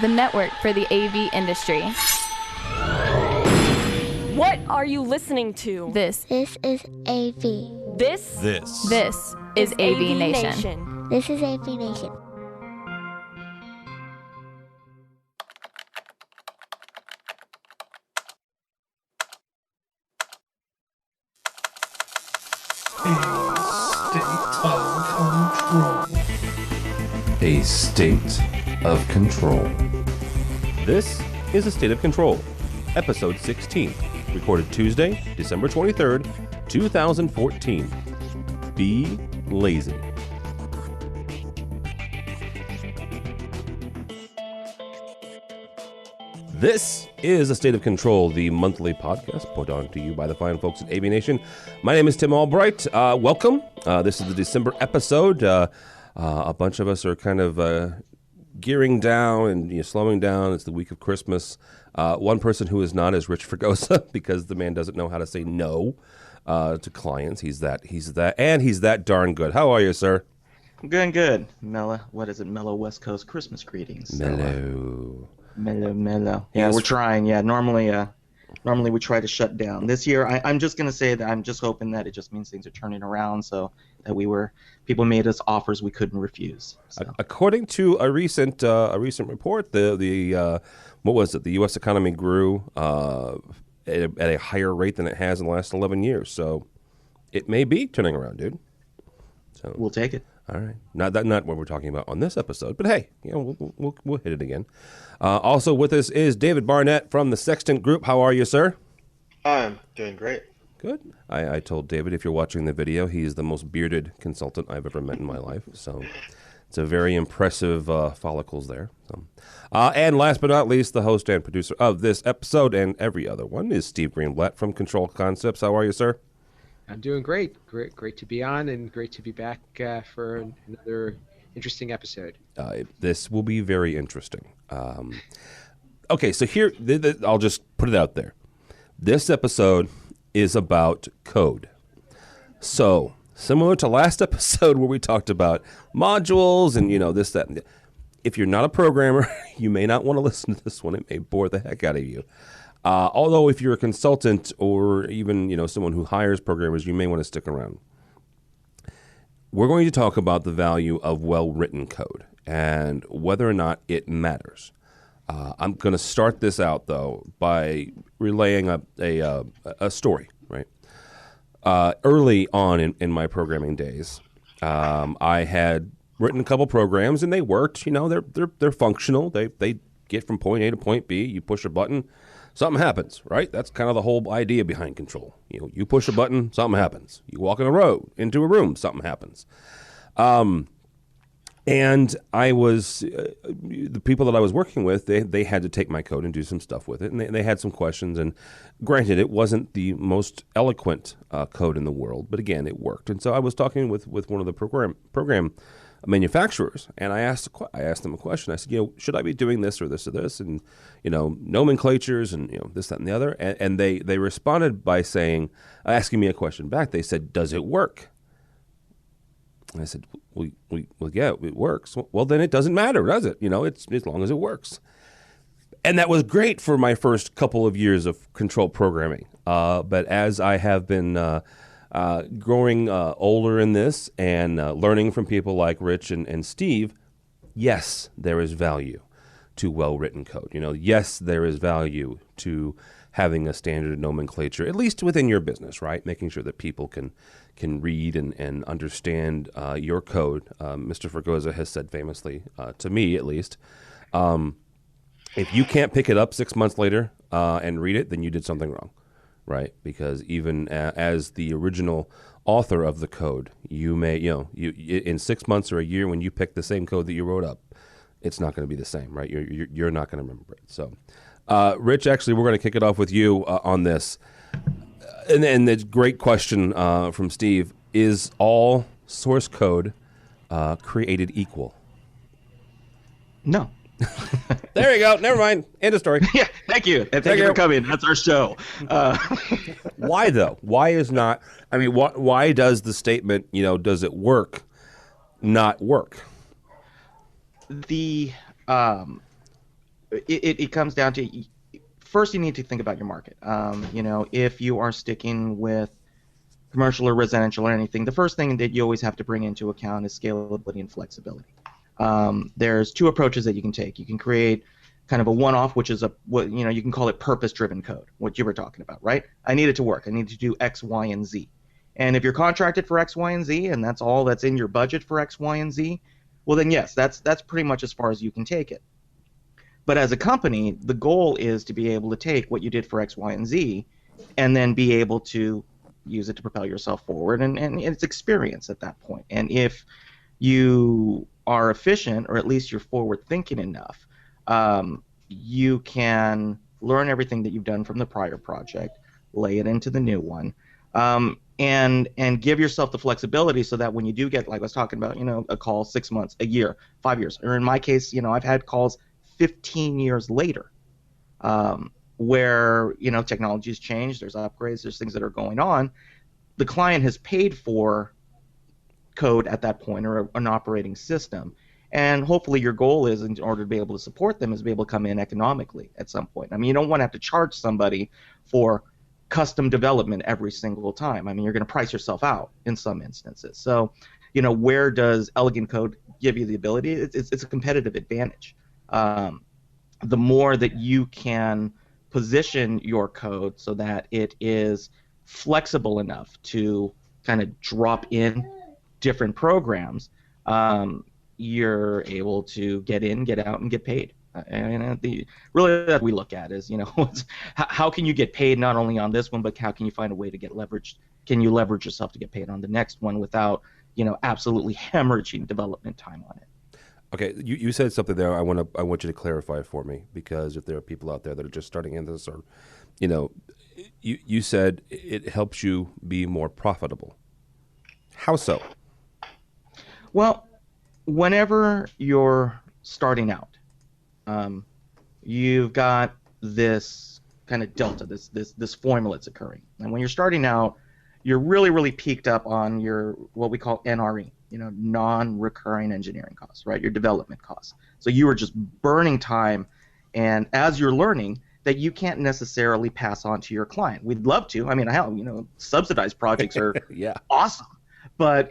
the network for the AV industry. What are you listening to? This is AV. This is AVNation. This is AVNation. A state of control. This is A State of Control, episode 16, recorded Tuesday, December 23rd, 2014. Be lazy. This is A State of Control, the monthly podcast put on to you by the fine folks at AVNation. My name is Tim Albright. Welcome. This is the December episode. A bunch of us are kind of gearing down and slowing down. It's the week of Christmas. One person who is not is Rich Fregosa because the man doesn't know how to say no to clients. He's that darn good. How are you, sir? I'm good. Mellow. What is it? Mellow West Coast Christmas greetings. Mellow. Yeah, we're trying. Yeah, normally we try to shut down. This year, I'm just gonna say that I'm just hoping that it just means things are turning around, so that people made us offers we couldn't refuse. So. According to a recent report, the what was it? The U.S. economy grew at a higher rate than it has in the last 11 years. So it may be turning around, dude. So we'll take it. All right, not what we're talking about on this episode, but hey, we'll hit it again. Also with us is David Barnett from the Sextant Group. How are you, sir? I'm doing great. Good. I told David, if you're watching the video, he's the most bearded consultant I've ever met in my life. So it's a very impressive follicles there. So. And last but not least, the host and producer of this episode and every other one is Steve Greenblatt from Control Concepts. How are you, sir? I'm doing great. Great to be on and great to be back for another interesting episode. This will be very interesting. Okay, so here, I'll just put it out there. This episode is about code. So, similar to last episode where we talked about modules and, this, that, and if you're not a programmer, you may not want to listen to this one. It may bore the heck out of you. Although if you're a consultant or even, someone who hires programmers, you may want to stick around. We're going to talk about the value of well-written code and whether or not it matters. I'm going to start this out, though, by relaying a story, right? Early on in my programming days, I had written a couple programs, and they worked. They're functional. They get from point A to point B. You push a button, something happens, right? That's kind of the whole idea behind control. You push a button, something happens. You walk in a road, into a room, something happens. And I was, the people that I was working with, they had to take my code and do some stuff with it. And they had some questions. And granted, it wasn't the most eloquent code in the world. But again, it worked. And so I was talking with one of the program manufacturers, and I asked them a question. I said, should I be doing this or this or this, and nomenclatures and this, that, and the other. And they responded by asking me a question back. They said, "Does it work?" And I said, "Well, yeah, it works." Well, then it doesn't matter, does it? It's as long as it works. And that was great for my first couple of years of control programming. But as I have been growing older in this and learning from people like Rich and Steve, yes, there is value to well-written code. Yes, there is value to having a standard nomenclature, at least within your business, right? Making sure that people can read and understand your code. Mr. Fregosa has said famously, to me at least, if you can't pick it up 6 months later and read it, then you did something wrong. Right, because even as the original author of the code, you may, in 6 months or a year, when you pick the same code that you wrote up, it's not going to be the same, right? You're not going to remember it. So, Rich, actually, we're going to kick it off with you on this. And the great question from Steve: is all source code created equal? No. There you go. Never mind. End of story. Yeah, thank you. And thank you for coming. That's our show. Why, though? Why is not... why does the statement, does it work, not work? The it comes down to, first you need to think about your market. If you are sticking with commercial or residential or anything, the first thing that you always have to bring into account is scalability and flexibility. There's two approaches that you can take. You can create kind of a one-off, which is you can call it purpose-driven code, what you were talking about, right? I need it to work. I need to do X, Y, and Z. And if you're contracted for X, Y, and Z, and that's all that's in your budget for X, Y, and Z, well then yes, that's pretty much as far as you can take it. But as a company, the goal is to be able to take what you did for X, Y, and Z, and then be able to use it to propel yourself forward, and it's experience at that point. And if you are efficient, or at least you're forward-thinking enough, you can learn everything that you've done from the prior project, lay it into the new one, and give yourself the flexibility so that when you do get, like I was talking about, a call 6 months, a year, 5 years, or in my case, I've had calls 15 years later, where technology has changed, there's upgrades, there's things that are going on. The client has paid for code at that point, or an operating system, and hopefully your goal is, in order to be able to support them, is to be able to come in economically at some point. I mean, you don't want to have to charge somebody for custom development every single time. I mean, you're going to price yourself out in some instances. So, where does elegant code give you the ability? It's a competitive advantage. The more that you can position your code so that it is flexible enough to kind of drop in different programs, you're able to get in, get out, and get paid. And really that we look at is, how can you get paid not only on this one, but how can you find a way to get leveraged? Can you leverage yourself to get paid on the next one without, absolutely hemorrhaging development time on it? Okay, you said something there. I want you to clarify it for me, because if there are people out there that are just starting in this, or, you said it helps you be more profitable. How so? Well, whenever you're starting out, you've got this kind of delta, this formula that's occurring, and when you're starting out, you're really, really peaked up on your what we call NRE, non-recurring engineering costs, right? Your development costs. So you are just burning time, and as you're learning, that you can't necessarily pass on to your client. We'd love to. I mean, subsidized projects are yeah, awesome, but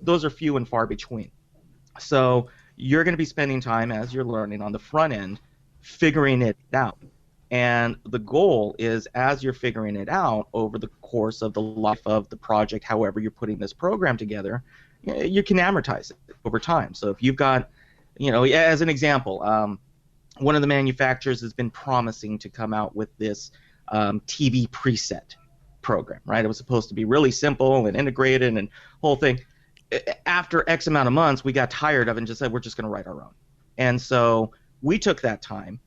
those are few and far between. So you're going to be spending time as you're learning on the front end, figuring it out. And the goal is, as you're figuring it out over the course of the life of the project, however you're putting this program together, you can amortize it over time. So if you've got, as an example, one of the manufacturers has been promising to come out with this TV preset program, right? It was supposed to be really simple and integrated and whole thing. After X amount of months, we got tired of it and just said, we're just going to write our own. And so we took that time,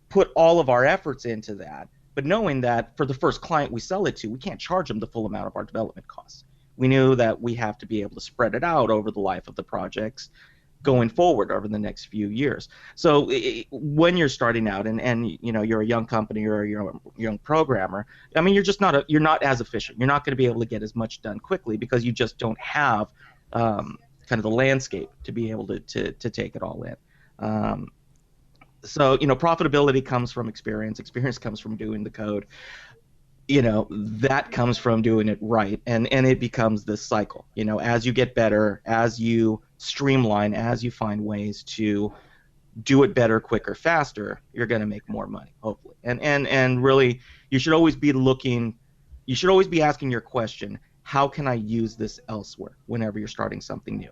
put all of our efforts into that, but knowing that for the first client we sell it to, we can't charge them the full amount of our development costs. We knew that we have to be able to spread it out over the life of the projects going forward over the next few years. So when you're starting out and you're a young company or you're a young programmer, I mean, you're not as efficient. You're not going to be able to get as much done quickly because you just don't have kind of the landscape to be able to take it all in. So profitability comes from experience. Experience comes from doing the code. That comes from doing it right, and it becomes this cycle. As you get better, as you streamline, as you find ways to do it better, quicker, faster, you're going to make more money, hopefully. And really, you should always be asking your question, how can I use this elsewhere whenever you're starting something new?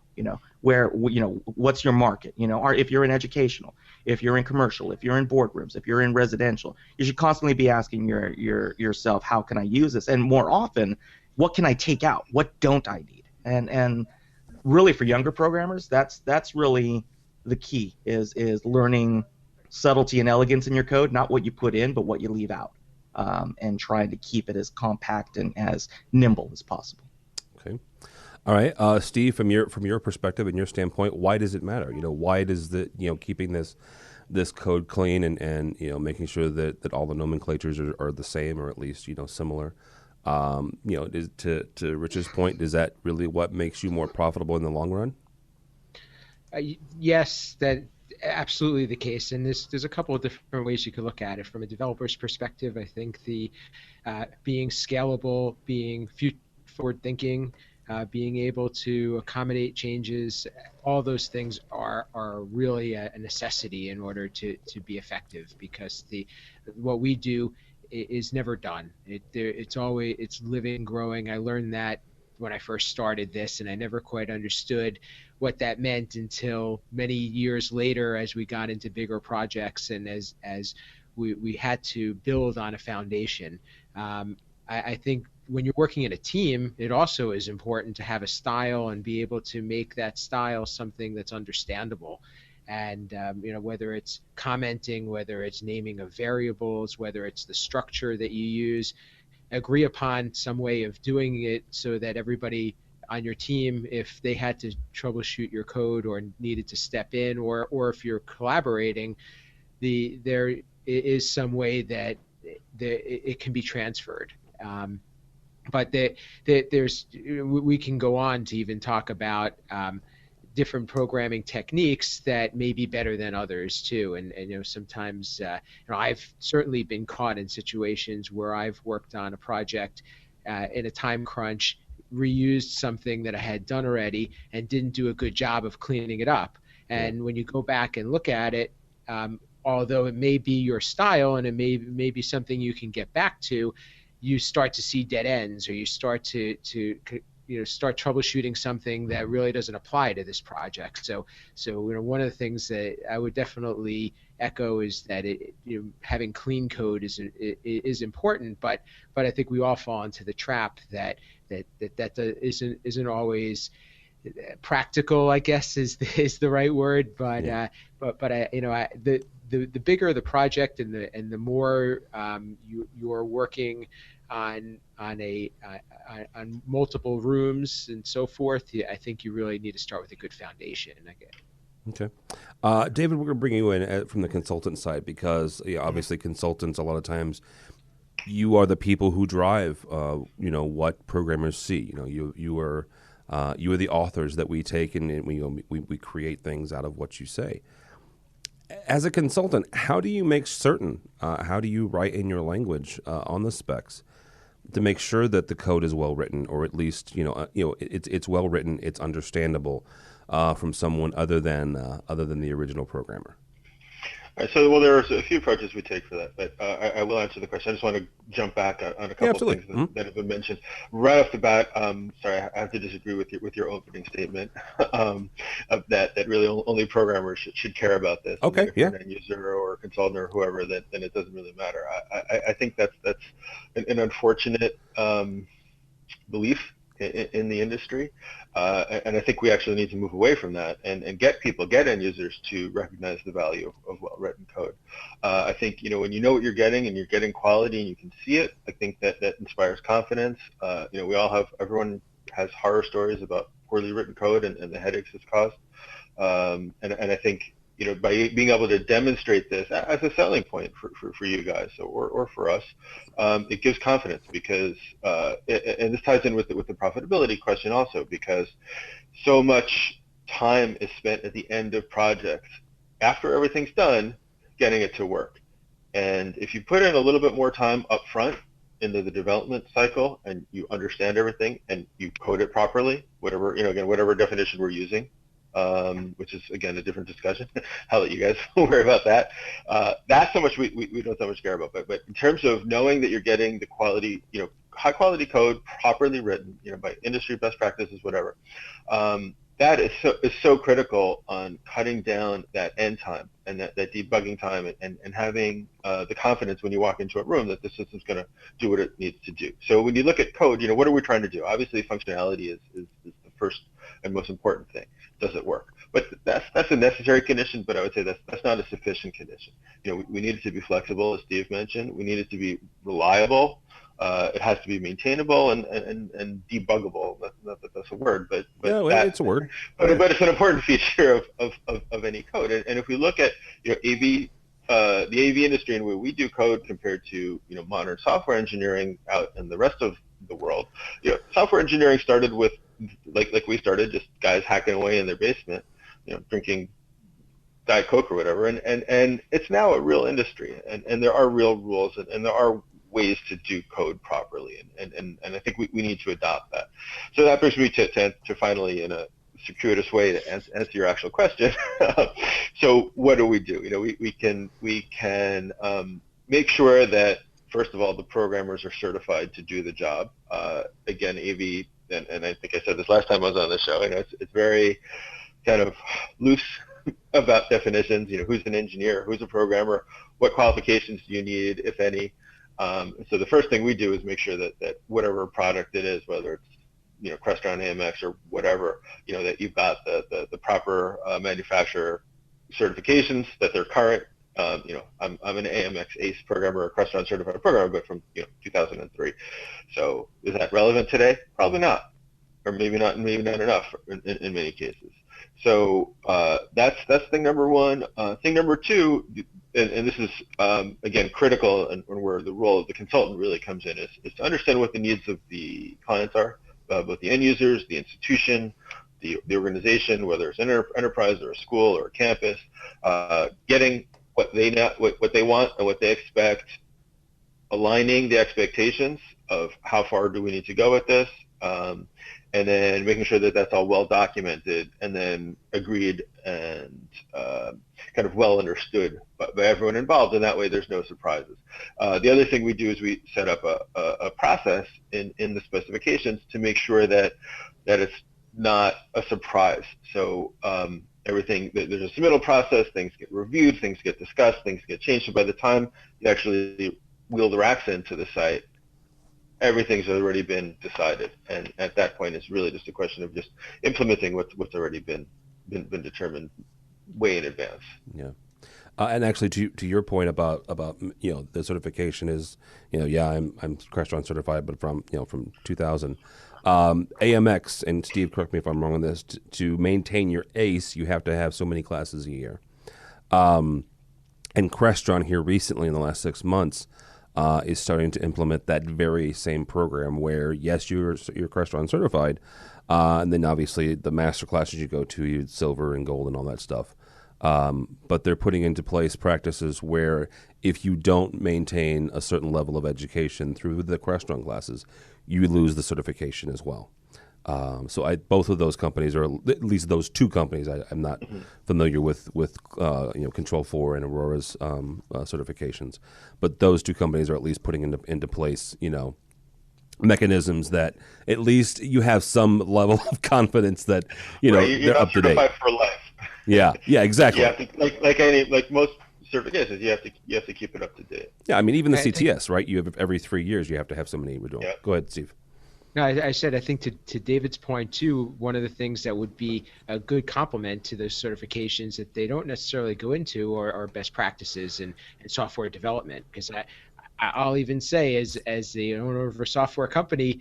What's your market? Or if you're in educational, if you're in commercial, if you're in boardrooms, if you're in residential, you should constantly be asking yourself, how can I use this? And more often, what can I take out? What don't I need? And really, for younger programmers, that's really the key is learning subtlety and elegance in your code, not what you put in, but what you leave out. And trying to keep it as compact and as nimble as possible. Okay. All right. Steve, from your perspective and your standpoint, why does it matter? Why does keeping this code clean and making sure that all the nomenclatures are the same or at least, similar, to Rich's point, is that really what makes you more profitable in the long run? Yes, that absolutely the case, and there's a couple of different ways you could look at it. From a developer's perspective, I think the being scalable, being forward thinking, being able to accommodate changes, all those things are really a necessity in order to be effective, because what we do is never done. It's living, growing. I learned that when I first started this, and I never quite understood what that meant until many years later, as we got into bigger projects and as we had to build on a foundation. I think when you're working in a team, it also is important to have a style and be able to make that style something that's understandable. And whether it's commenting, whether it's naming of variables, whether it's the structure that you use, agree upon some way of doing it so that everybody on your team, if they had to troubleshoot your code or needed to step in, or if you're collaborating, there is some way that it can be transferred. But we can go on to even talk about different programming techniques that may be better than others too. And sometimes I've certainly been caught in situations where I've worked on a project in a time crunch, reused something that I had done already, and didn't do a good job of cleaning it up. And when you go back and look at it, although it may be your style and it may be something you can get back to, you start to see dead ends, or you start to start troubleshooting something that really doesn't apply to this project. So one of the things that I would definitely echo is that having clean code is important, but I think we all fall into the trap that isn't always practical, I guess is the right word. But the bigger the project and the more you're working on multiple rooms and so forth, I think you really need to start with a good foundation. Okay. David, we're going to bring you in from the consultant side, because obviously consultants, a lot of times you are the people who drive what programmers see. You are the authors that we take, and we create things out of what you say. As a consultant, how do you make certain, how do you write in your language on the specs to make sure that the code is well written, or at least it's well written, it's understandable from someone other than the original programmer? All right, so there are a few approaches we take for that, but I will answer the question. I just want to jump back on a couple of things that have been mentioned right off the bat. Sorry, I have to disagree with your opening statement that really only programmers should care about this. Okay, if you're an end user or a consultant or whoever, then it doesn't really matter. I think that's an unfortunate belief in the industry, and I think we actually need to move away from that and get end users to recognize the value of well-written code. I think when you know what you're getting and you're getting quality and you can see it, I think that inspires confidence. Everyone has horror stories about poorly written code and the headaches it's caused, and I think by being able to demonstrate this as a selling point for you guys or for us, it gives confidence, because and this ties in with the profitability question also, because so much time is spent at the end of projects after everything's done getting it to work. And if you put in a little bit more time up front into the development cycle and you understand everything and you code it properly, whatever definition we're using, which is again a different discussion. I'll let you guys worry about that. That's so much we don't so much care about. But in terms of knowing that you're getting the quality, high quality code properly written, by industry best practices, whatever, that is so critical on cutting down that end time and that debugging time and having the confidence when you walk into a room that the system's going to do what it needs to do. So when you look at code, what are we trying to do? Obviously, functionality is the first and most important thing. Does it work? But that's a necessary condition, but I would say that's not a sufficient condition. We need it to be flexible, as Steve mentioned. We need it to be reliable. It has to be maintainable and debuggable. Not that that's a word, but it's a word. But it's an important feature of any code. And if we look at the AV industry and where we do code compared to modern software engineering out in the rest of the world, software engineering started with like we started, just guys hacking away in their basement, drinking Diet Coke or whatever, and it's now a real industry, and there are real rules, and there are ways to do code properly, and I think we need to adopt that. So that brings me to finally, in a circuitous way, to answer your actual question. So what do? We can make sure that, first of all, the programmers are certified to do the job. Again, AV, and I think I said this last time I was on the show, it's very kind of loose about definitions. Who's an engineer, who's a programmer, what qualifications do you need, if any. So the first thing we do is make sure that whatever product it is, whether it's Crestron, AMX, or whatever, that you've got the proper manufacturer certifications, that they're current. I'm an AMX ACE programmer, a Crestron certified programmer, but from 2003. So is that relevant today? Probably not, or maybe not enough in many cases. So that's thing number one. Thing number two, and this is again critical, and where the role of the consultant really comes in, is to understand what the needs of the clients are, both the end users, the institution, the organization, whether it's an enterprise or a school or a campus, getting what they want and what they expect, aligning the expectations of how far do we need to go with this, and then making sure that that's all well documented and then agreed and kind of well understood by everyone involved, and that way there's no surprises. The other thing we do is we set up a process in the specifications to make sure that it's not a surprise. So everything, there's a submittal process, things get reviewed, things get discussed, things get changed. So by the time you actually wheel the racks into the site, everything's already been decided, and at that point it's really just a question of just implementing what's already been determined way in advance. Yeah. And actually, to your point about the certification is, I'm Crestron certified, but from 2000. AMX, and Steve, correct me if I'm wrong on this, to maintain your ACE, you have to have so many classes a year. And Crestron here recently in the last 6 months is starting to implement that very same program where, yes, you're Crestron certified, and then obviously the master classes you go to, you silver and gold and all that stuff. But they're putting into place practices where if you don't maintain a certain level of education through the Crestron classes, you lose the certification as well. So both of those companies, or at least those two companies, I'm not familiar with Control 4 and Aurora's certifications, but those two companies are at least putting into place mechanisms that at least you have some level of confidence that they're up to date. Certified for life. Yeah, exactly. You have to, like most certifications, you have to keep it up to date. Yeah, I mean, even the CTS, right? You have every 3 years you have to have so many renewal. Yeah. Go ahead, Steve. No, I said, I think to David's point too, one of the things that would be a good complement to those certifications that they don't necessarily go into are best practices and software development. Because I'll even say, as the owner of a software company,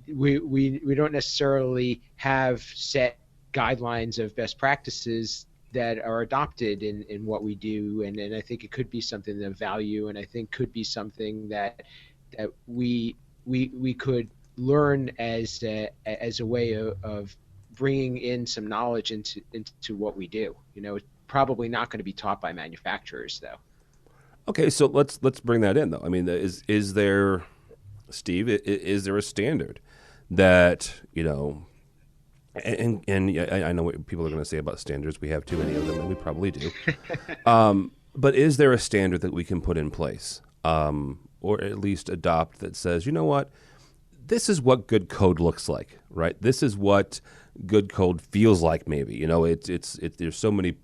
we don't necessarily have set guidelines of best practices that are adopted in what we do, and I think it could be something of value, and I think could be something that we could learn as a way of bringing in some knowledge into what we do. It's probably not going to be taught by manufacturers, though. Okay, so let's bring that in, though. I mean, is there, Steve, is there a standard that and I know what people are going to say about standards. We have too many of them, and we probably do. But is there a standard that we can put in place, or at least adopt, that says, you know what, this is what good code looks like, right? This is what good code feels like. Maybe it's there's so many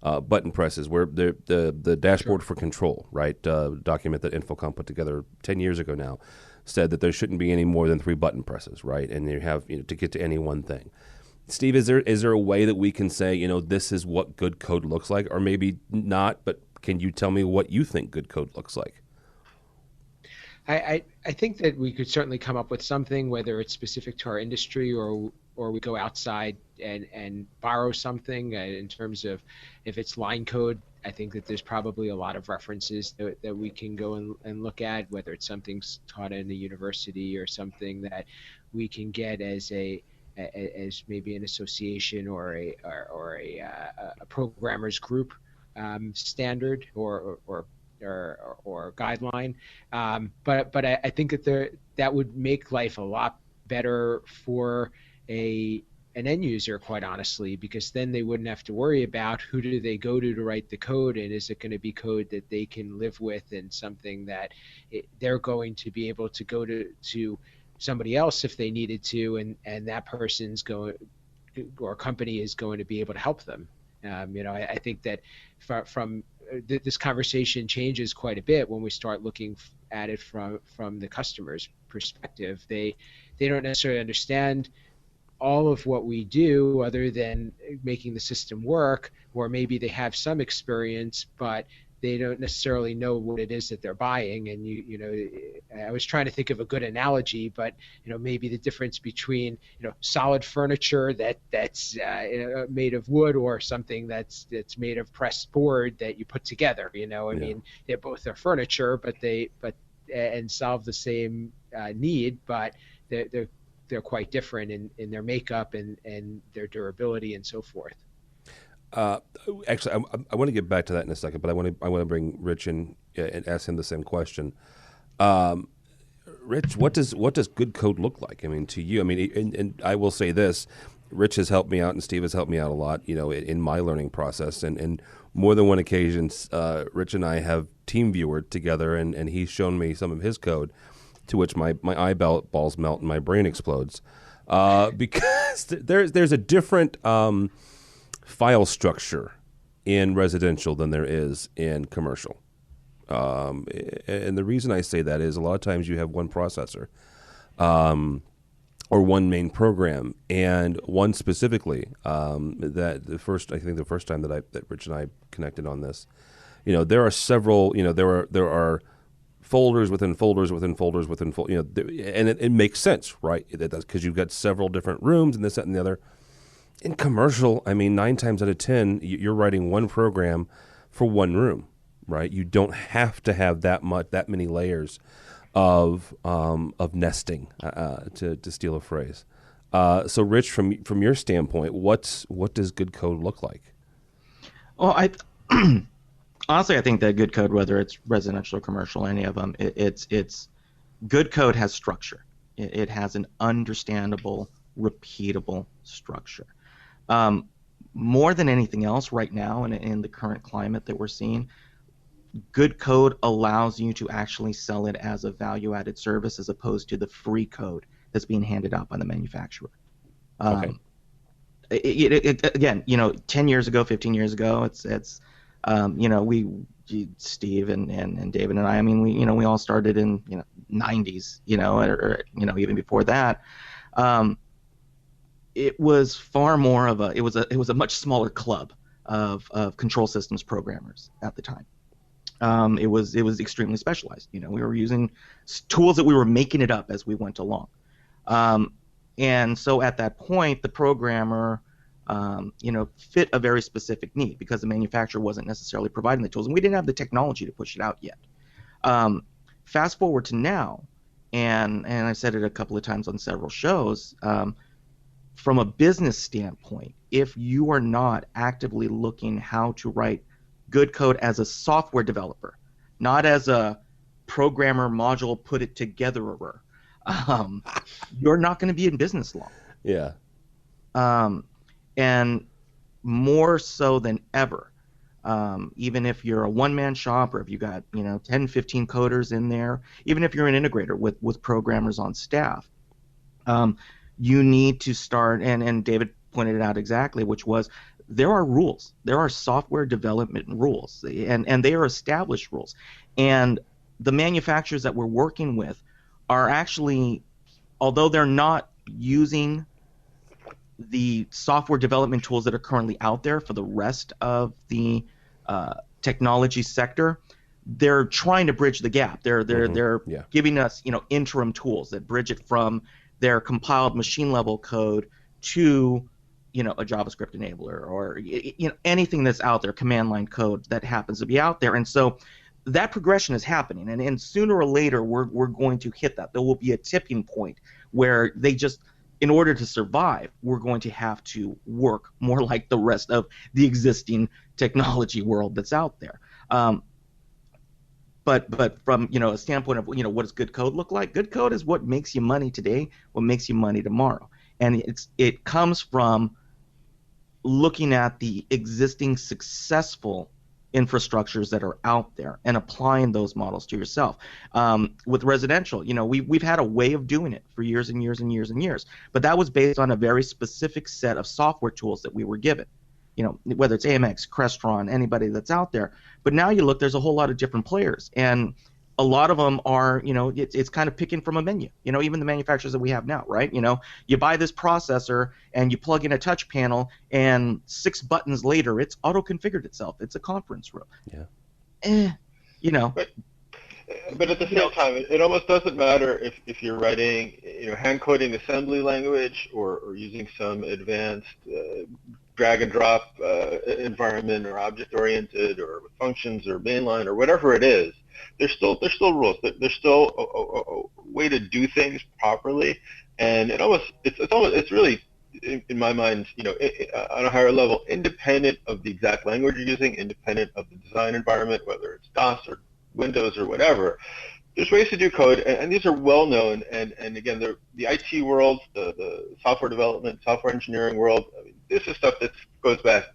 button presses where the dashboard for control, right? Document that Infocom put together 10 years ago now said that there shouldn't be any more than 3 button presses, right? And you have to get to any one thing. Steve, is there a way that we can say, this is what good code looks like, or maybe not? But can you tell me what you think good code looks like? I think that we could certainly come up with something, whether it's specific to our industry or we go outside and borrow something in terms of if it's line code. I think that there's probably a lot of references that we can go and look at, whether it's something taught in a university or something that we can get as a as maybe an association or a programmers group standard or guideline. But I think that would make life a lot better for an end user, quite honestly, because then they wouldn't have to worry about who do they go to write the code, and is it going to be code that they can live with and something that they're going to be able to go to somebody else if they needed to, and that person's going or company is going to be able to help them. I think that from this conversation changes quite a bit when we start looking at it from the customer's perspective. They don't necessarily understand all of what we do other than making the system work, or maybe they have some experience, but they don't necessarily know what it is that they're buying. And I was trying to think of a good analogy, but maybe the difference between solid furniture that's made of wood or something that's made of pressed board that you put together. I mean, they both are furniture, and solve the same need, but they're quite different in their makeup and their durability and so forth. Actually, I want to get back to that in a second, but I want to bring Rich in and ask him the same question. Rich, what does good code look like? I mean, to you, I mean, and I will say this: Rich has helped me out, and Steve has helped me out a lot, in my learning process, and more than one occasion, Rich and I have team viewered together, and he's shown me some of his code, to which my eyeballs melt and my brain explodes, because there's a different file structure in residential than there is in commercial. And the reason I say that is a lot of times you have one processor or one main program, and one specifically that the first time that Rich and I connected on this, there are several, there are folders within folders within folders within folders, and it makes sense, right? It does, because you've got several different rooms and this, that, and the other. In commercial, I mean, 9 times out of 10, you're writing one program for one room, right? You don't have to have that many layers of nesting, to steal a phrase. So, Rich, from your standpoint, what does good code look like? Well, honestly, I think that good code, whether it's residential or commercial, any of them, it's good code has structure. It has an understandable, repeatable structure. More than anything else right now, in the current climate that we're seeing, good code allows you to actually sell it as a value-added service as opposed to the free code that's being handed out by the manufacturer. Okay. Again, 10 years ago, 15 years ago, Steve and David and I mean, we all started in 90s, or even before that. It was far more of it was a much smaller club of control systems programmers at the time. It was extremely specialized. We were using tools that we were making it up as we went along. And so at that point, the programmer, fit a very specific need because the manufacturer wasn't necessarily providing the tools, and we didn't have the technology to push it out yet. Fast forward to now, and I said it a couple of times on several shows. From a business standpoint, if you are not actively looking how to write good code as a software developer, not as a programmer module put it togetherer, you're not going to be in business long. Yeah. And more so than ever, even if you're a one-man shop or if you got 10, 15 coders in there, even if you're an integrator with programmers on staff, you need to start, and David pointed it out exactly, which was there are rules. There are software development rules, and they are established rules. And the manufacturers that we're working with are actually, although they're not using the software development tools that are currently out there for the rest of the technology sector, they're trying to bridge the gap. They're giving us interim tools that bridge it from their compiled machine level code to a JavaScript enabler or anything that's out there, command line code that happens to be out there. And so that progression is happening, and sooner or later we're going to hit that. There will be a tipping point where in order to survive, we're going to have to work more like the rest of the existing technology world that's out there. But from a standpoint of what does good code look like? Good code is what makes you money today, what makes you money tomorrow, and it comes from looking at the existing successful infrastructures that are out there and applying those models to yourself. With residential, we've had a way of doing it for years and years and years and years, but that was based on a very specific set of software tools that we were given. Whether it's AMX, Crestron, anybody that's out there. But now you look, there's a whole lot of different players, and a lot of them are, it's kind of picking from a menu. Even the manufacturers that we have now, right? You buy this processor and you plug in a touch panel, and 6 buttons later, it's auto-configured itself. It's a conference room. Yeah. But at the same time, it almost doesn't matter if you're writing, hand coding assembly language or using some advanced drag and drop environment or object oriented or functions or mainline or whatever it is. There's still rules. There's still a way to do things properly, and it's really, in my mind, on a higher level, independent of the exact language you're using, independent of the design environment, whether it's DOS or Windows or whatever. There's ways to do code, and these are well known. And again, the IT world, the software development, software engineering world. I mean, this is stuff that goes back,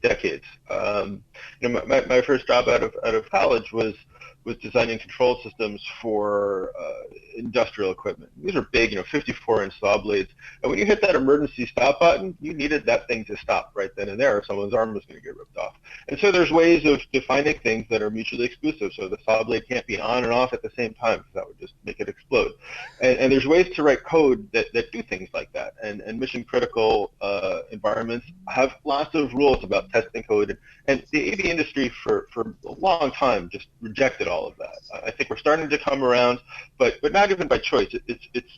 decades. My first job out of college was designing control systems for industrial equipment. These are big, 54-inch saw blades. And when you hit that emergency stop button, you needed that thing to stop right then and there, or someone's arm was going to get ripped off. And so there's ways of defining things that are mutually exclusive, so the saw blade can't be on and off at the same time, because that would just make it explode. And there's ways to write code that do things like that. And mission-critical environments have lots of rules about testing code. And the AV industry for a long time just rejected all of that. I think we're starting to come around, but not even by choice. It's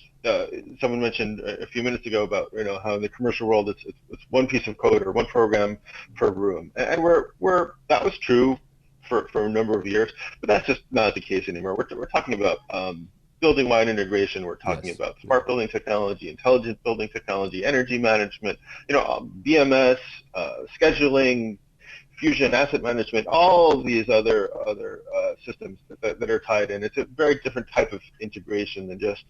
someone mentioned a few minutes ago about how in the commercial world it's one piece of code or one program per room, and that was true for a number of years, but that's just not the case anymore. We're talking about building-wide integration. We're talking about smart building technology, intelligent building technology, energy management, BMS, scheduling, Fusion, asset management, all of these other systems that are tied in. It's a very different type of integration than just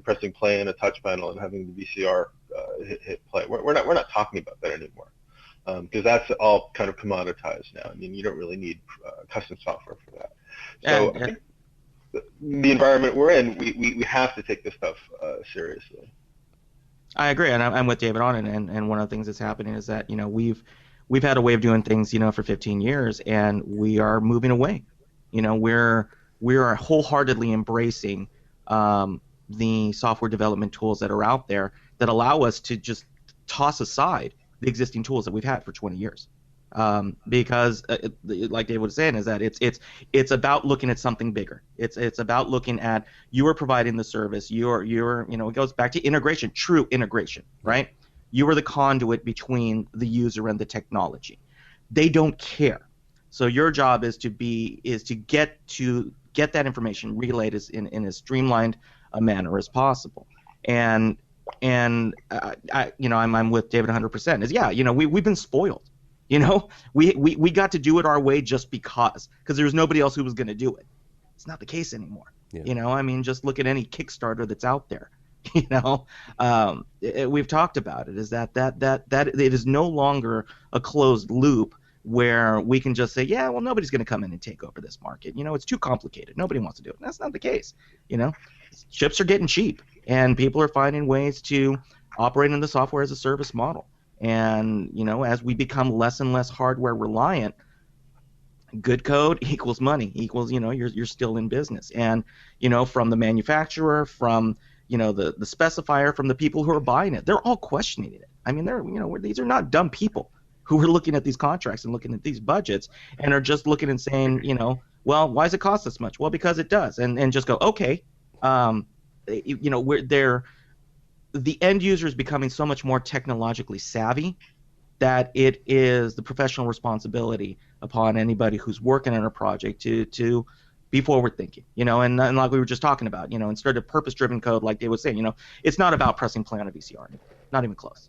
pressing play on a touch panel and having the VCR hit play. We're not talking about that anymore, because that's all kind of commoditized now. I mean, you don't really need custom software for that. So I think the environment we're in, we have to take this stuff seriously. I agree, and I'm with David on it. And one of the things that's happening is that we've had a way of doing things, for 15 years, and we are moving away. We are wholeheartedly embracing the software development tools that are out there that allow us to just toss aside the existing tools that we've had for 20 years. Because, like David was saying, is that it's about looking at something bigger. It's about looking at you are providing the service. You're it goes back to integration, true integration, right? You are the conduit between the user and the technology. They don't care. So your job is to get that information relayed in as streamlined a manner as possible. And I'm with David 100%. We've been spoiled. We got to do it our way just because there was nobody else who was going to do it. It's not the case anymore. Yeah. Just look at any Kickstarter that's out there. We've talked about it. Is that it is no longer a closed loop where we can just say, yeah, well, nobody's going to come in and take over this market. It's too complicated. Nobody wants to do it. That's not the case. Chips are getting cheap, and people are finding ways to operate in the software as a service model. And as we become less and less hardware reliant, good code equals money, equals you're still in business. And from the manufacturer, from the specifier, from the people who are buying it, they're all questioning it. These are not dumb people who are looking at these contracts and looking at these budgets and are just looking and saying, well, why does it cost this much? Well, because it does, and just go, okay, the end user is becoming so much more technologically savvy that it is the professional responsibility upon anybody who's working on a project to be forward thinking, and like we were just talking about, instead of purpose-driven code, like Dave was saying, it's not about pressing play on a VCR, not even close.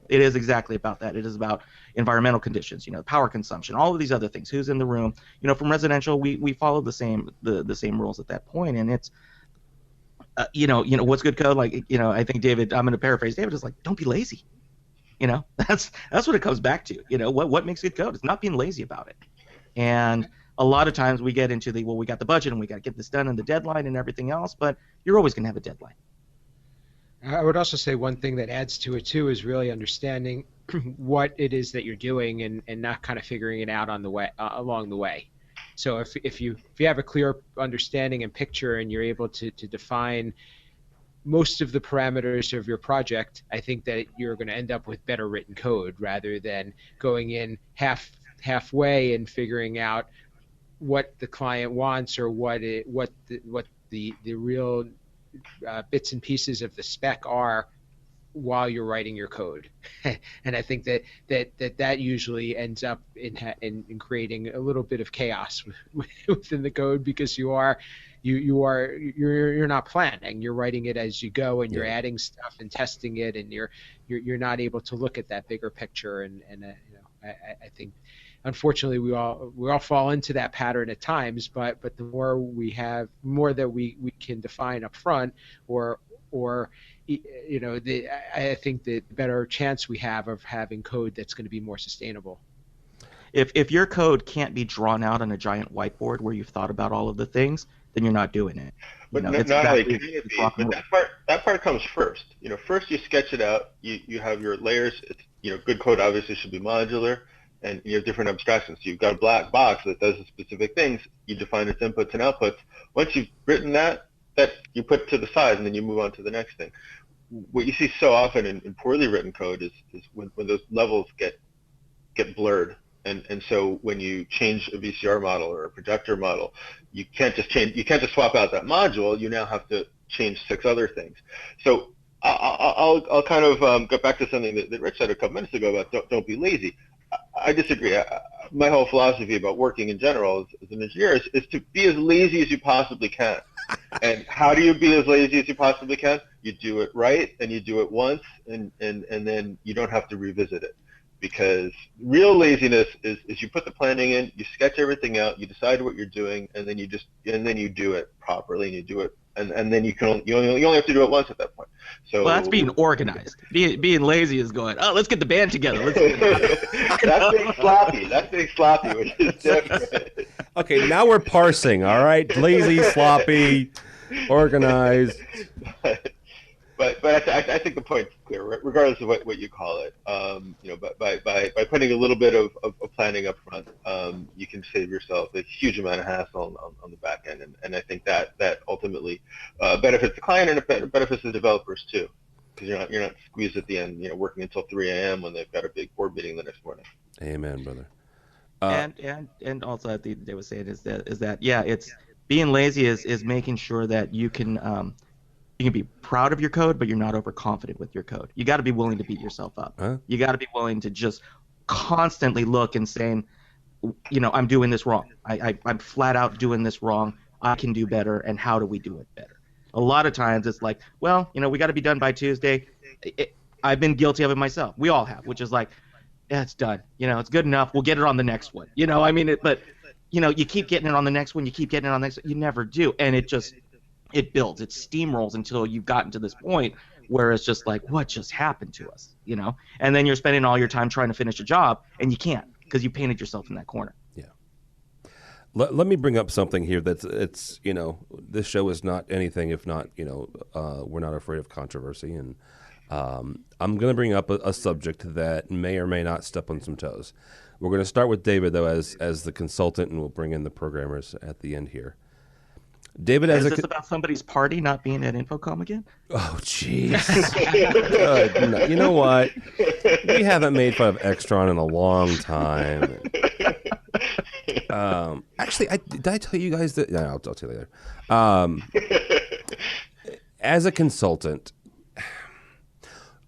It is exactly about that. It is about environmental conditions, power consumption, all of these other things. Who's in the room? From residential, we follow the same rules at that point, and it's what's good code? Like, I think David, I'm going to paraphrase David, is like, don't be lazy. That's what it comes back to. What makes good code? It's not being lazy about it. And a lot of times we get into we got the budget and we got to get this done and the deadline and everything else, but you're always going to have a deadline. I would also say one thing that adds to it too is really understanding what it is that you're doing and not kind of figuring it out on the way along the way. So if you have a clear understanding and picture and you're able to define most of the parameters of your project, I think that you're going to end up with better written code rather than going in halfway and figuring out what the client wants or what the real bits and pieces of the spec are while you're writing your code. And I think that usually ends up in creating a little bit of chaos within the code, because you're not planning. You're writing it as you go, and you're adding stuff and testing it, and you're not able to look at that bigger picture. And I think unfortunately we all fall into that pattern at times, but the more that we can define up front, or I think the better chance we have of having code that's going to be more sustainable. If your code can't be drawn out on a giant whiteboard where you've thought about all of the things, then you're not doing it. But that part comes first. First you sketch it out. You have your layers. Good code obviously should be modular, and you have different abstractions. So you've got a black box that does the specific things. You define its inputs and outputs. Once you've written that you put to the side, and then you move on to the next thing. What you see so often in poorly written code is when those levels get blurred. And so when you change a VCR model or a projector model, you can't just swap out that module. You now have to change 6 other things. So I'll kind of go back to something that Rich said a couple minutes ago about don't be lazy. I disagree. My whole philosophy about working in general as an engineer is to be as lazy as you possibly can. And how do you be as lazy as you possibly can? You do it right, and you do it once, and then you don't have to revisit it. Because real laziness is you put the planning in, you sketch everything out, you decide what you're doing, and then you do it properly, and you do it, and then you only have to do it once at that point. So that's being organized. Being lazy is going, let's get the band together. That's being sloppy. That's being sloppy, which is different. Okay, now we're parsing. All right, lazy, sloppy, organized. But I think the point's clear, regardless of what you call it. By putting a little bit of planning up front, you can save yourself a huge amount of hassle on the back end, and I think that ultimately benefits the client, and it benefits the developers too, because you're not squeezed at the end, working until 3 a.m. when they've got a big board meeting the next morning. Amen, brother. And also I think they would say is that it's being lazy is making sure that you can be proud of your code, but you're not overconfident with your code. You got to be willing to beat yourself up. Huh? You got to be willing to just constantly look and saying, I'm doing this wrong. I'm flat out doing this wrong. I can do better, and how do we do it better? A lot of times it's like, we got to be done by Tuesday. I've been guilty of it myself. We all have, which is like, it's done. It's good enough. We'll get it on the next one. But you keep getting it on the next one. You keep getting it on the next one. You never do, and it builds, it steamrolls until you've gotten to this point where it's just like, what just happened to us, And then you're spending all your time trying to finish a job, and you can't because you painted yourself in that corner. Yeah. Let me bring up something here this show is not anything if not, we're not afraid of controversy, and I'm going to bring up a subject that may or may not step on some toes. We're going to start with David, though, as the consultant, and we'll bring in the programmers at the end here. David, is this about somebody's party not being at Infocom again? Oh, jeez. No, you know what? We haven't made fun of Extron in a long time. Actually, did I tell you guys that? No, I'll tell you later. As a consultant,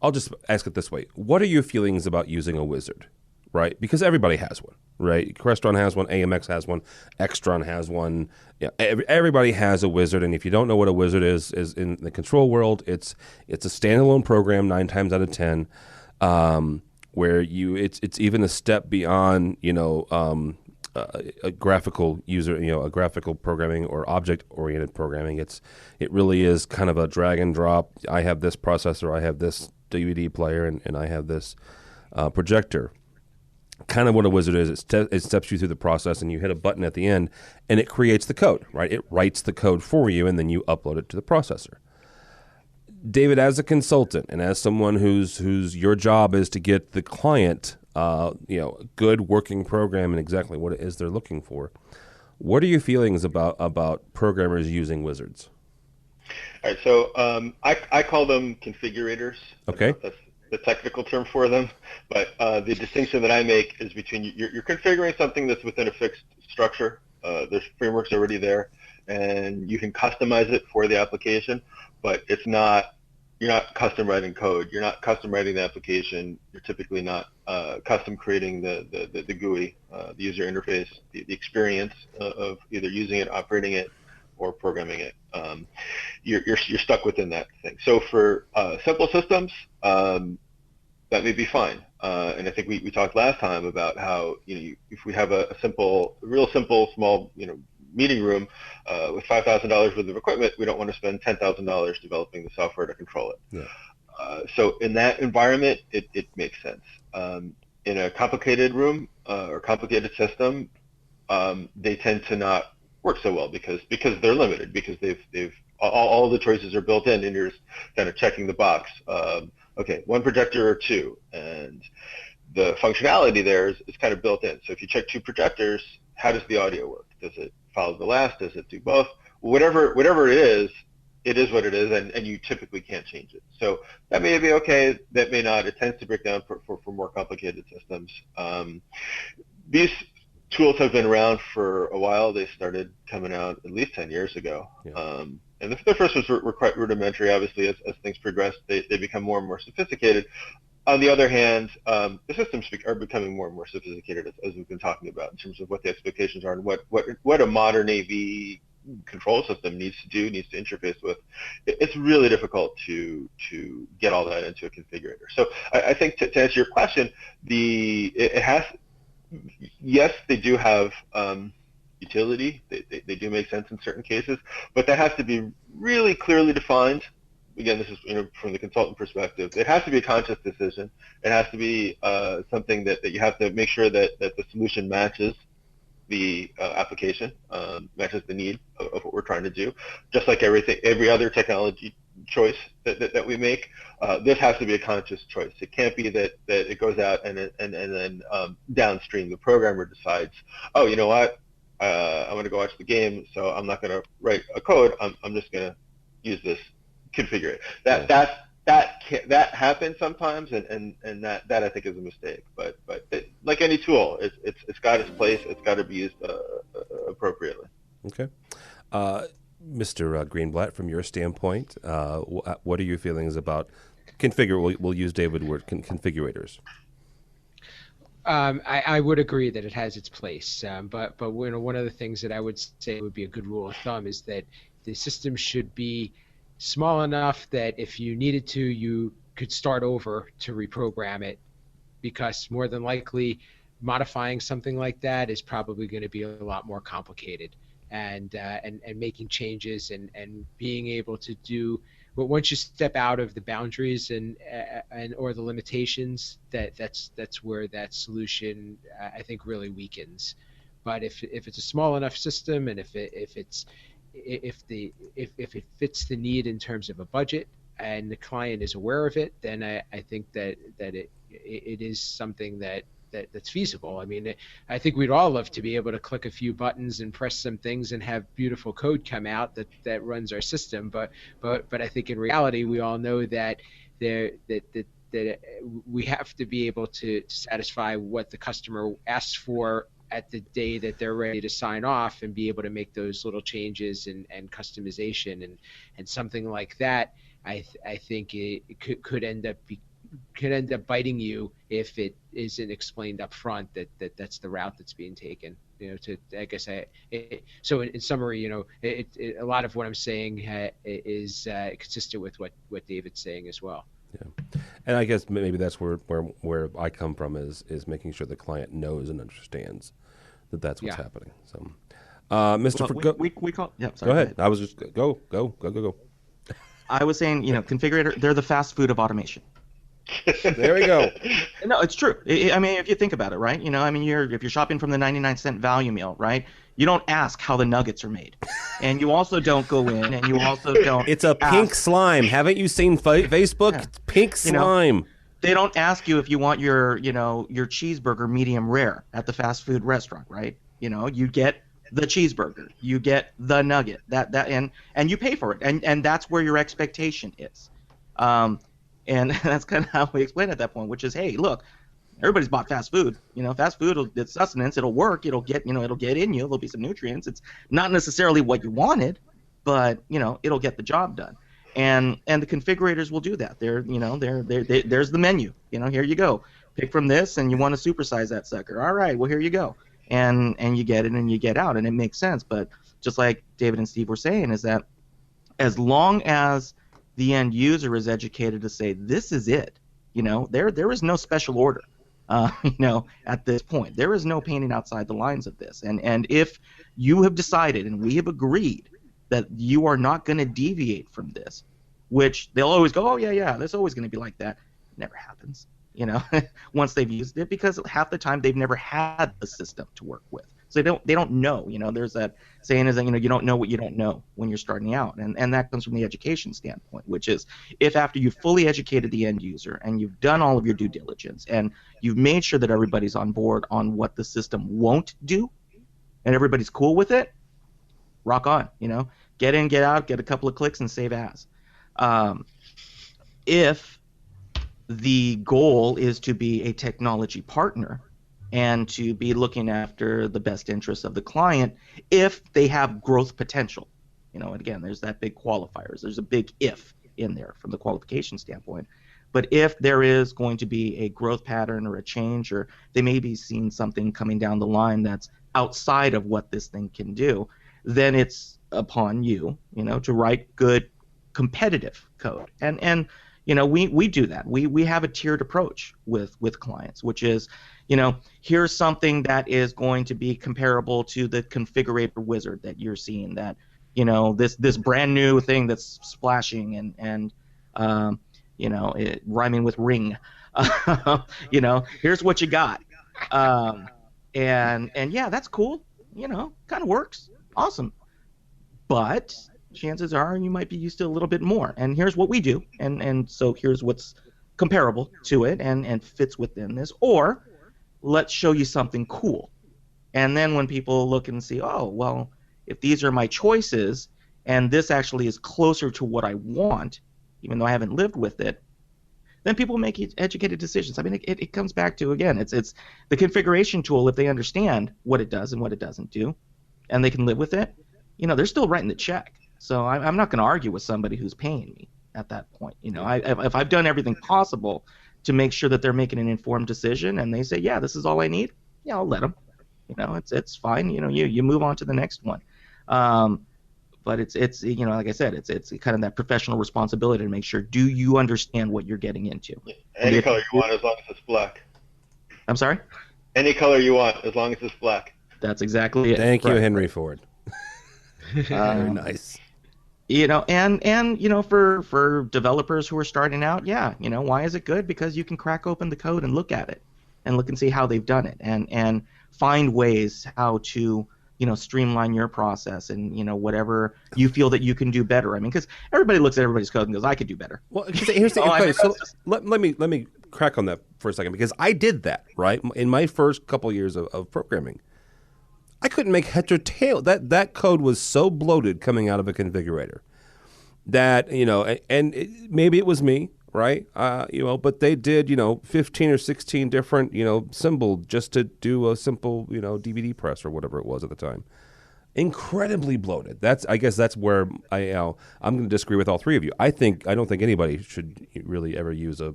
I'll just ask it this way. What are your feelings about using a wizard, right? Because everybody has one. right? Crestron has one, AMX has one, Extron has one. Yeah, everybody has a wizard, and if you don't know what a wizard is in the control world, it's a standalone program 9 times out of 10, where it's even a step beyond a graphical user, a graphical programming or object-oriented programming. It really is kind of a drag and drop. I have this processor, I have this DVD player, and I have this projector. Kind of what a wizard is. It steps you through the process, and you hit a button at the end, and it creates the code, right? It writes the code for you, and then you upload it to the processor. David, as a consultant and as someone whose your job is to get the client, good working program and exactly what it is they're looking for, what are your feelings about programmers using wizards? All right, so I call them configurators. Okay. That's the technical term for them, but the distinction that I make is between you're configuring something that's within a fixed structure. There's frameworks already there, and you can customize it for the application, but you're not custom writing code. You're not custom writing the application. You're typically not custom creating the GUI, the user interface, the experience of either using it, operating it, or programming it. You're stuck within that thing. So for simple systems, that may be fine. And I think we talked last time about how if we have a real simple, small meeting room with $5,000 worth of equipment, we don't want to spend $10,000 developing the software to control it. Yeah. So in that environment, it makes sense. In a complicated room or complicated system, they tend to not work so well because they're limited, because they've all the choices are built in, and you're just kind of checking the box. Okay, one projector or two, and the functionality there is kind of built in. So if you check 2 projectors, how does the audio work? Does it follow the last? Does it do both? Whatever it is what it is, and you typically can't change it. So that may be okay, that may not. It tends to break down for more complicated systems. These tools have been around for a while. They started coming out at least 10 years ago. Yeah. And the first ones were quite rudimentary. Obviously, as things progress, they become more and more sophisticated. On the other hand, the systems are becoming more and more sophisticated, as we've been talking about, in terms of what the expectations are and what a modern AV control system needs to interface with. It's really difficult to get all that into a configurator. So I think to answer your question, yes, they do have utility. They do make sense in certain cases, but that has to be really clearly defined. Again, this is from the consultant perspective. It has to be a conscious decision. It has to be something that you have to make sure that the solution matches the application, matches the need of what we're trying to do. Just like every other technology choice that we make, this has to be a conscious choice. It can't be that it goes out and then downstream the programmer decides, oh, you know what, I want to go watch the game, so I'm not going to write a code. I'm just going to use this, configure it. That happens sometimes, and that I think is a mistake. But like any tool, it's got its place. It's got to be used appropriately. Okay. Mr. Greenblatt, from your standpoint, what are your feelings about configure? We'll use David word configurators. I would agree that it has its place, but one of the things that I would say would be a good rule of thumb is that the system should be small enough that if you needed to, you could start over to reprogram it, because more than likely modifying something like that is probably going to be a lot more complicated, and making changes and being able to do. But once you step out of the boundaries and or the limitations, that's where that solution I think really weakens. But if it's a small enough system, and if it fits the need in terms of a budget, and the client is aware of it, then I think that it is something that's feasible. I mean, I think we'd all love to be able to click a few buttons and press some things and have beautiful code come out that runs our system. But I think in reality, we all know that we have to be able to satisfy what the customer asks for at the day that they're ready to sign off, and be able to make those little changes and customization and something like that. I think it could end up could end up biting you if it isn't explained up front that's the route that's being taken. So in summary, a lot of what I'm saying is consistent with what David's saying as well. Yeah, and I guess maybe that's where I come from is making sure the client knows and understands that that's what's happening. So, Mr. We call. Yeah, go sorry, ahead. I was just go. I was saying, configurator, they're the fast food of automation. There we go. No, it's true. I mean, if you think about it, right? If you're shopping from the 99-cent value meal, right? You don't ask how the nuggets are made, and you also don't go in, and you also don't. It's a pink slime. Haven't you seen Facebook? Yeah. It's pink slime. They don't ask you if you want your cheeseburger medium rare at the fast food restaurant, right? You get the cheeseburger, you get the nugget, and you pay for it, and that's where your expectation is. And that's kind of how we explain it at that point, which is, hey, look, everybody's bought fast food. Fast food, it's sustenance. It'll work. It'll get in you. There'll be some nutrients. It's not necessarily what you wanted, but it'll get the job done. And the configurators will do that. There's the menu. Here you go. Pick from this, and you want to supersize that sucker. All right, well, here you go. And you get it, and you get out, and it makes sense. But just like David and Steve were saying, is that as long as the end user is educated to say this is it, there is no special order, at this point. There is no painting outside the lines of this. And if you have decided and we have agreed that you are not going to deviate from this, which they'll always go, oh yeah, there's always going to be like that. It never happens, once they've used it, because half the time they've never had the system to work with. So they don't know. There's that saying is that you don't know what you don't know when you're starting out, and that comes from the education standpoint, which is if after you've fully educated the end user and you've done all of your due diligence and you've made sure that everybody's on board on what the system won't do, and everybody's cool with it, rock on. Get in, get out, get a couple of clicks, and save as. If the goal is to be a technology partner and to be looking after the best interests of the client, if they have growth potential. And again, there's that big qualifiers. There's a big if in there from the qualification standpoint. But if there is going to be a growth pattern or a change, or they may be seeing something coming down the line that's outside of what this thing can do, then it's upon you, to write good competitive code. And we do that. We have a tiered approach with clients, which is, here's something that is going to be comparable to the configurator wizard that you're seeing, that, this brand new thing that's splashing and it rhyming with ring. Here's what you got. And yeah, that's cool. Kind of works. Awesome. But chances are you might be used to a little bit more. And here's what we do. And so here's what's comparable to it and fits within this. Or let's show you something cool. And then when people look and see, oh, well, if these are my choices and this actually is closer to what I want, even though I haven't lived with it, then people make educated decisions. I mean, it comes back to, again, it's the configuration tool. If they understand what it does and what it doesn't do, and they can live with it, they're still writing the check. So I'm not going to argue with somebody who's paying me at that point. If I've done everything possible to make sure that they're making an informed decision, and they say, yeah, this is all I need, yeah, I'll let them. It's fine. You move on to the next one. But it's like I said, it's kind of that professional responsibility to make sure, do you understand what you're getting into? Yeah. Any color you want as long as it's black. I'm sorry? Any color you want as long as it's black. That's exactly it. Thank you, Henry Ford. Very nice. For developers who are starting out, yeah, why is it good? Because you can crack open the code and look at it and look and see how they've done it and find ways how to streamline your process and whatever you feel that you can do better. I mean, because everybody looks at everybody's code and goes, I could do better. Well, here's the okay, so let me crack on that for a second, because I did that, right, in my first couple years of programming. I couldn't make head or tail. That code was so bloated coming out of a configurator that, maybe it was me, right? But they did, 15 or 16 different, symbol just to do a simple, DVD press or whatever it was at the time. Incredibly bloated. I guess that's where I'm going to disagree with all three of you. I don't think anybody should really ever use a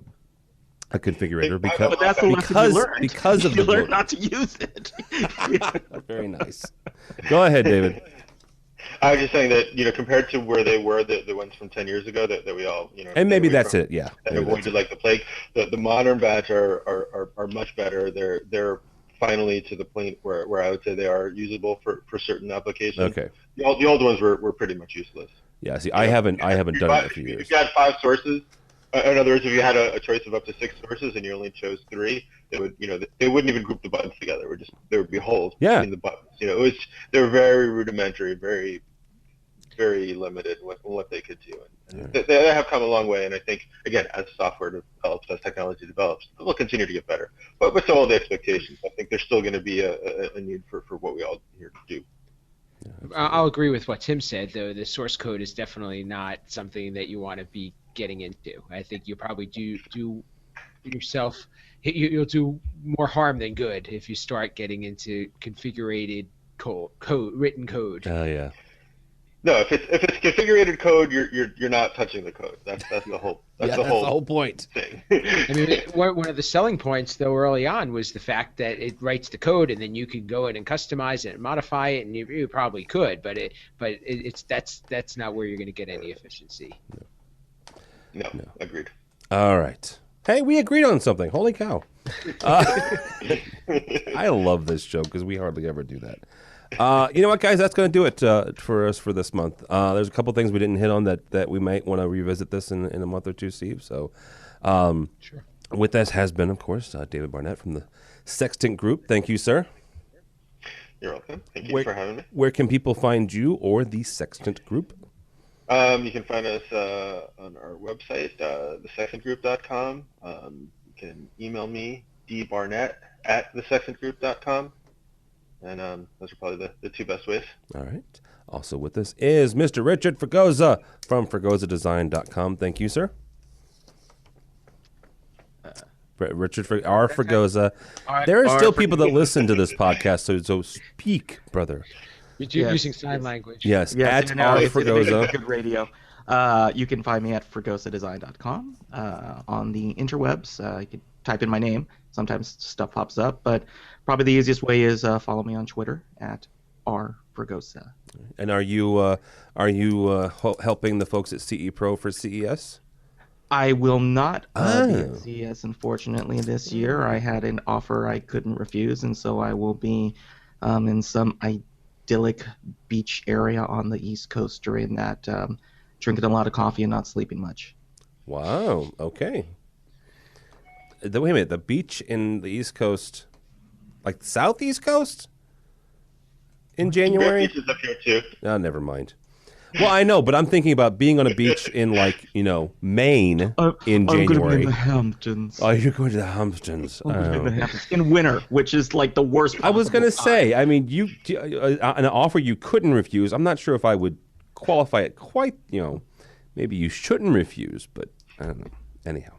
a configurator but that's the lesson you learned. Because of you the learned not to use it. Very nice. Go ahead, David. I was just saying that, compared to where they were, the ones from 10 years ago that we all, and maybe that's it, yeah. That avoided like the plague. The modern batch are much better. They're finally to the point where I would say they are usable for certain applications. Okay. The old ones were pretty much useless. Yeah. See, I haven't done it in a few years. If you had 5 sources, in other words, if you had a choice of up to 6 sources and you only chose 3, they would, they wouldn't even group the buttons together. There would be holes between the buttons. They were very rudimentary, very, very limited what they could do. And they have come a long way, and I think, again, as software develops, as technology develops, they'll continue to get better. But with all the expectations, I think there's still going to be a need for what we all here do. I'll agree with what Tim said, though. The source code is definitely not something that you want to be getting into. I think you'll probably do yourself, you'll do more harm than good if you start getting into configurated written code. Oh yeah. No, if it's configurated code, you're not touching the code. That's the whole. That's the whole point. Thing. I mean, one of the selling points though early on was the fact that it writes the code, and then you can go in and customize it and modify it, and you probably could, but that's not where you're going to get any efficiency. No, agreed. All right. Hey, we agreed on something. Holy cow! I love this show because we hardly ever do that. You know what, guys? That's going to do it for us for this month. There's a couple things we didn't hit on that we might want to revisit this in a month or two, Steve. So, sure. With us has been, of course, David Barnett from the Sextant Group. Thank you, sir. You're welcome. Thank you for having me. Where can people find you or the Sextant Group? You can find us on our website, thesextantgroup.com. You can email me, dbarnett@thesextantgroup.com. And those are probably the 2 best ways. All right. Also with us is Mr. Richard Fregosa from fregosadesign.com. Thank you, sir. Richard Fregosa. There are still people that listen to this podcast, so speak, brother. You're using sign language. Yes, at Fregosa. It's good radio. You can find me at fregosadesign.com. On the interwebs, you can type in my name. Sometimes stuff pops up, but probably the easiest way is follow me on Twitter at @rfregosa. And are you helping the folks at CE Pro for CES? I will not be at CES, unfortunately, this year. I had an offer I couldn't refuse, and so I will be in some idyllic beach area on the East Coast during that, drinking a lot of coffee and not sleeping much. Wow. Okay. Wait a minute. The beach in the East Coast, like the Southeast Coast, in January? Beaches up here too. Oh, never mind. Well, I know, but I'm thinking about being on a beach in Maine in January. I'm going to be in the Hamptons. Oh, you're going to the Hamptons. In winter, which is like the worst. I was going to say, I mean, an offer you couldn't refuse. I'm not sure if I would qualify it quite. Maybe you shouldn't refuse, but I don't know. Anyhow,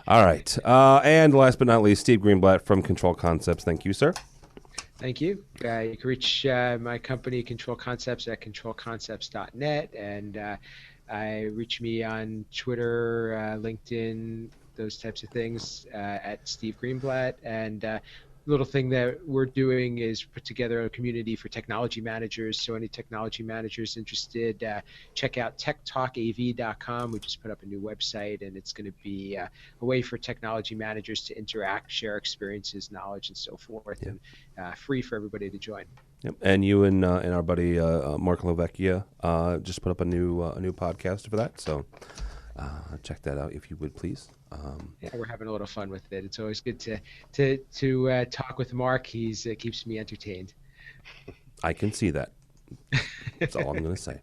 all right. And last but not least, Steve Greenblatt from Control Concepts. Thank you, sir. Thank you. You can reach my company, Control Concepts, at controlconcepts.net, and reach me on Twitter, LinkedIn, those types of things, at Steve Greenblatt. And little thing that we're doing is put together a community for technology managers. So any technology managers interested, check out techtalkav.com. We just put up a new website, and it's going to be a way for technology managers to interact, share experiences, knowledge, and so forth, and free for everybody to join. Yep. And you and our buddy Mark Lovecchia just put up a new podcast for that. So check that out if you would, please. We're having a little fun with it. It's always good to talk with Mark. He's keeps me entertained. I can see that. That's all I'm going to say.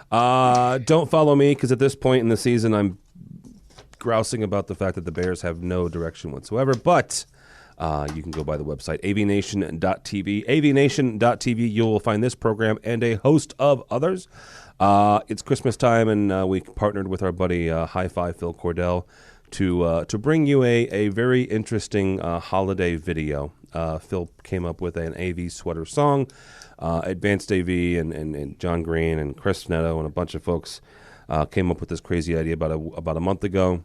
Don't follow me because at this point in the season, I'm grousing about the fact that the Bears have no direction whatsoever. But you can go by the website, AVNation.tv. AVNation.tv, you will find this program and a host of others. It's Christmas time, and we partnered with our buddy Hi-Fi Phil Cordell to bring you a very interesting holiday video. Phil came up with an AV sweater song. Advanced AV and John Green and Chris Netto and a bunch of folks came up with this crazy idea about a month ago.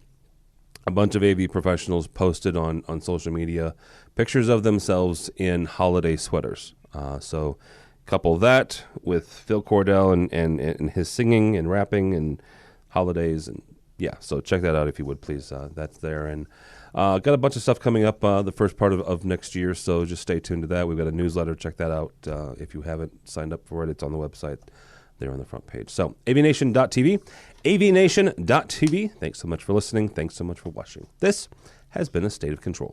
a bunch of AV professionals posted on social media pictures of themselves in holiday sweaters. So couple that with Phil Cordell and his singing and rapping and holidays. And yeah, so check that out if you would, please. That's there. And got a bunch of stuff coming up the first part of next year, so just stay tuned to that. We've got a newsletter. Check that out. If you haven't signed up for it, it's on the website there on the front page. So AVNation.tv, AVNation.tv. Thanks so much for listening. Thanks so much for watching. This has been A State of Control.